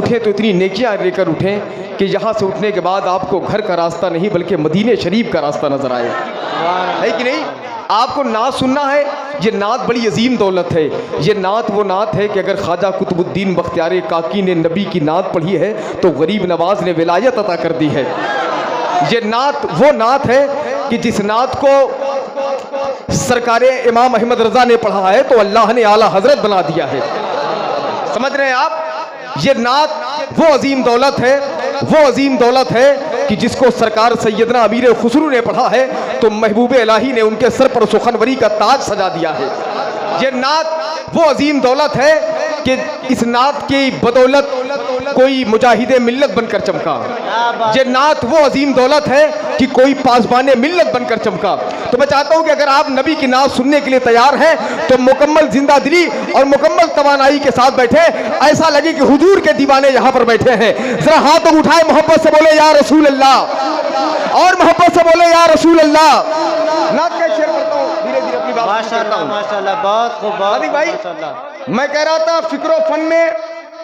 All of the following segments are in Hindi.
उठे तो इतनी नेकियां लेकर उठें कि यहाँ से उठने के बाद आपको घर का रास्ता नहीं बल्कि मदीने शरीफ का रास्ता नजर आए, है कि नहीं? आपको नात सुनना है, ये नात बड़ी अजीम दौलत है। ये नात वो नात है कि अगर ख्वाजा कुतुबुद्दीन बख्तियार काकी ने नबी की नात पढ़ी है तो गरीब नवाज ने विलायत अता कर दी है। ये नात वो नात है कि जिस नात को सरकारे इमाम अहमद रजा ने पढ़ा है तो अल्लाह ने आला हजरत बना दिया है। समझ रहे हैं आप? ये नात वो अजीम दौलत है, वो अजीम दौलत है कि जिसको सरकार सैयदना अमीर खुसरू ने पढ़ा है तो महबूब इलाही ने उनके सर पर सुखनवरी का ताज सजा दिया है। ये नात वो अजीम दौलत है कि इस नात की बदौलत कोई मुजाहिदे मिल्लत बनकर चमका। ये नात वो अजीम दौलत है कि कोई पासबाने मिल्लत बनकर चमका। तो मैं चाहता हूं कि अगर आप नबी की नात सुनने के लिए तैयार हैं तो मुकम्मल जिंदा दिली और मुकम्मल तवानाई के साथ बैठे, ऐसा लगे कि हुजूर के दीवाने यहां पर बैठे हैं। जरा हाथ उठाए, मोहब्बत से बोले या रसूल अल्लाह, और मोहब्बत से बोले या रसूल अल्लाह। नात का शेर करता हूं, धीरे धीरे अपनी बात माशाअल्लाह माशाअल्लाह, बहुत खूब भाई। मैं कह रहा था फिक्रो फन में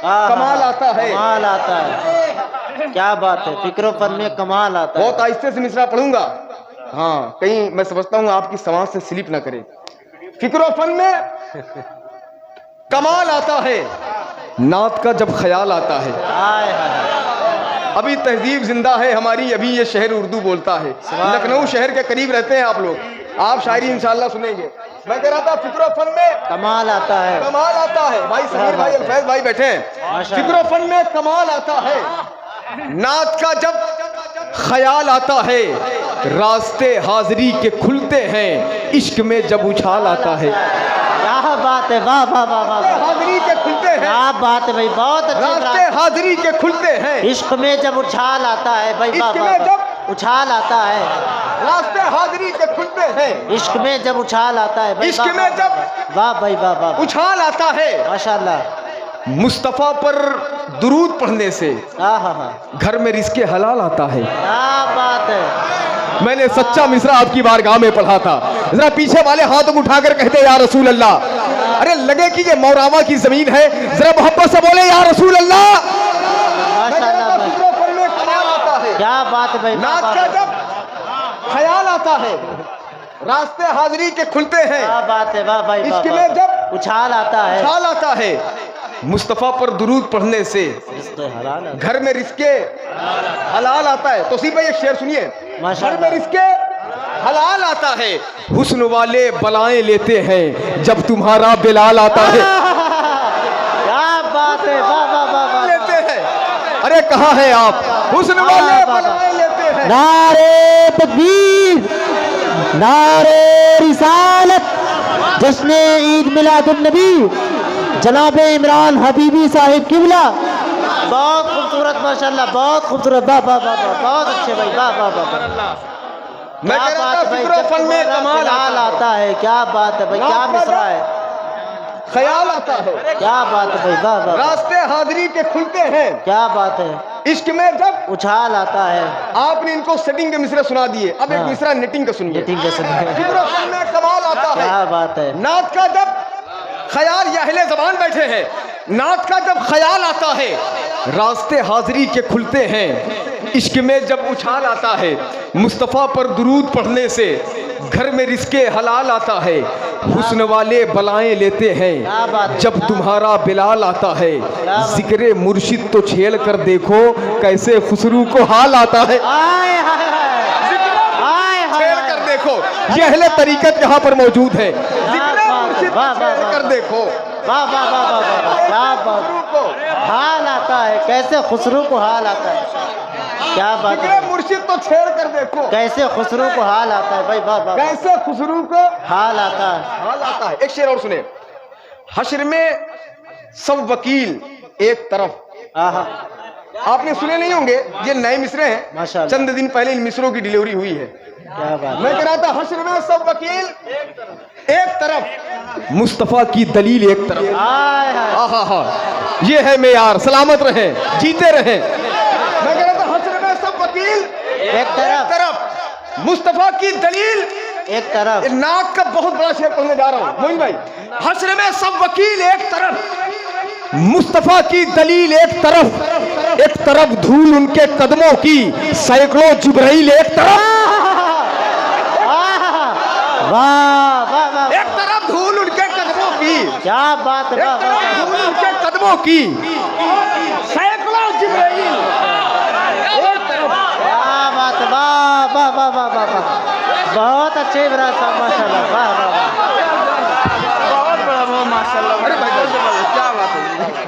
कमाल आता है, कमाल आता है। क्या बात है, फिक्रो फन में कमाल आता है। बहुत आहिस्ते से मिसरा पढ़ूंगा, हाँ कहीं मैं समझता हूँ आपकी समाज से स्लिप ना करे। फिक्रो फन में कमाल आता है, नात का जब ख्याल आता है। अभी तहजीब जिंदा है हमारी, अभी ये शहर उर्दू बोलता है। लखनऊ शहर के करीब रहते हैं आप लोग, आप शायरी इंशाल्लाह सुनेंगे। मैं कह रहा था फिक्रो फन में कमाल आता है, कमाल आता है। भाई समीर भाई, अल्फैज भाई बैठे हैं। फिक्रो फन में कमाल आता है, नात का जब ख्याल आता है, रास्ते हाजिरी के खुलते हैं, इश्क में जब उछाल आता है। क्या बात है, वाह वाह वाह वाह, हाजिरी के खुलते हैं, क्या बात है भाई, बहुत अच्छे। रास्ते हाजिरी के खुलते हैं, इश्क में जब उछाल आता है भाई, इश्क में जब उछाल आता है, रास्ते हाजिरी के खुलते हैं, इश्क में जब उछाल आता है भाई, इश्क में जब वाह भाई वाह वाह उछाल आता है। माशाअल्लाह। मुस्तफ़ा पर दुरूद पढ़ने से घर में रिज़्क़े हलाल आता है। क्या बात है, मैंने सच्चा मिसरा आपकी बारगाह में पढ़ा था। जरा पीछे वाले हाथों को उठाकर कहते या रसूल अल्लाह। अरे लगे कि ये मौरावा की जमीन है, जरा मोहब्बत से बोले या रसूल अल्लाह। क्या बात है भाई, नात का जब ख्याल आता है, रास्ते हाजिरी के खुलते हैं। क्या बात है, वाह भाई, इश्क में जब उछाल आता है, उछाल आता है, मुस्तफ़ा पर दुरूद पढ़ने से घर में रिज़्क़े हलाल आता है। तो सिर्फ एक शेर सुनिए, घर में रिज़्क़े हलाल आता है, हुस्न वाले बलाएं लेते हैं जब तुम्हारा बिलाल आता है। क्या बात है, वाह वाह वाह, लेते हैं। अरे कहाँ है आप, हुस्न वाले बलाएं लेते हैं। नारे तकबीर, नारे रिसालत, जश्न ईद मिलादुन नबी जनाब इमरान हबीबी साहिब किबला। बहुत खूबसूरत माशाल्लाह, बहुत खूबसूरत, वाह वाह वाह, बहुत अच्छे भाई, वाह वाह वाह। मैं कह रहा था फिक्रो फन में कमाल आता है। क्या बात है भाई, क्या मिसरा है, ख्याल आता है। क्या बात है भाई, वाह वाह। रास्ते हाजिरी के खुलते हैं, क्या बात है, इश्क में जब उछाल आता है। आपने इनको सेटिंग के मिसरे सुना दिए, अब एक मिसरा नेटिंग का सुनिए। फिक्रो फन में कमाल आता है। क्या बात है, नात का जब ख्याल, ये अहले ज़बान बैठे हैं, नात का जब ख्याल आता है, रास्ते हाजिरी के खुलते हैं, इश्क में जब उछाल आता है, मुस्तफ़ा पर दुरूद पढ़ने से घर में रिज़्क़े हलाल आता है, हुस्न वाले बलाएं लेते हैं जब तुम्हारा बिलाल आता है। जिक्र मुर्शिद तो छेड़ कर देखो कैसे खुसरू को हाल आता है। छेड़ कर देखो, ये अहले तरीक़त यहाँ पर मौजूद है। कर देखो, वाह वाह वाह वाह, क्या बात, हाल आता है, कैसे खुसरू को हाल आता है। क्या बात है, मुर्शिद तो छेड़ कर देखो कैसे खुसरू को हाल आता है भाई, वाह वाह, कैसे खुसरू को हाल आता है, हाल आता है। एक शेर और सुने, हश्र में सब वकील एक तरफ। आपने सुने नहीं होंगे, ये नए मिसरे हैं, माशाअल्लाह, चंद दिन पहले इन मिसरों की डिलीवरी हुई है। क्या बात। मैं कह रहा था हश्र में सब वकील एक तरफ, मुस्तफ़ा की दलील एक तरफ। आहा, ये है मेयार, सलामत रहे, जीते रहे। मैं कह रहा था हश्र में सब वकील एक तरफ, मुस्तफ़ा की दलील एक तरफ। नाक का बहुत बड़ा शेर पढ़ने जा रहा हूँ मोइन भाई। हश्र में सब वकील एक तरफ, मुस्तफा की दलील एक तरफ धूल उनके कदमों की, सैकड़ों जिब्राइल एक तरफ, वाह वाह वाह, एक तरफ धूल उनके कदमों की, क्या बात है, एक वाह वाह तरफ धूल उनके कदमों की, सैकड़ों जिब्राइल एक तरफ। क्या बात है, वाह वाह वाह वाह वाह वाह, बहुत अच्छे इमरान साहब, माशाल्लाह, वाह वाह अरे भाई क्या बात है,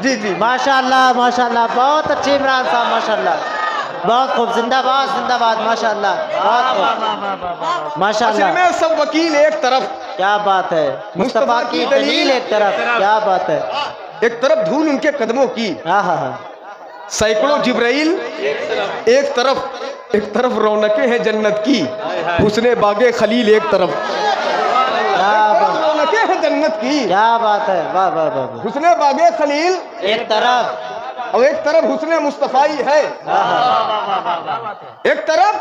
जी जी माशाल्लाह माशाल्लाह, बहुत अच्छे इमरान साहब, माशाल्लाह, बहुत खूब, जिंदाबाद जिंदाबाद, माशाल्लाह, बहुत खूब, माशाल्लाह, में सब वकील एक तरफ, क्या बात है, मुस्तफा की दलील एक तरफ, क्या बात है, एक तरफ धूल उनके कदमों की, हाँ हाँ हाँ, सैकड़ों जिब्राइल एक तरफ रौनकें हैं जन्नत की, हुस्ने बागे खलील एक तरफ, क्या बात, रौनकें हैं जन्नत की, क्या बात है, वाह वाह वाह वाह, हुस्ने बागे खलील एक तरफ, और एक तरफ हुस्ने मुस्तफाई है, हाँ हाँ, एक तरफ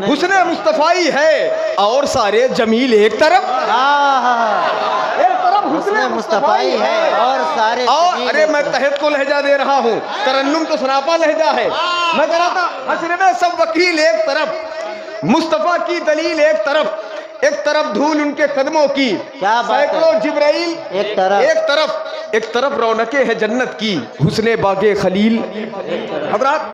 हुस्ने मुस्तफाई है, और सारे जमील एक तरफ, हाँ हाँ, एक तरफ हुस्ने मुस्तफाई है और सारे और जमील अरे एक मैं तरफ। तहत को लहजा दे रहा हूँ, तरन्नुम तो सरापा लहजा है, मैं कह रहा था हश्र में सब वकील एक तरफ, मुस्तफा की दलील एक तरफ धूल उनके कदमों की, क्या बात है। सैकड़ों जिब्राइल एक तरफ एक तरफ रौनकें है जन्नत की, हुस्ने बागे खलील। हजरात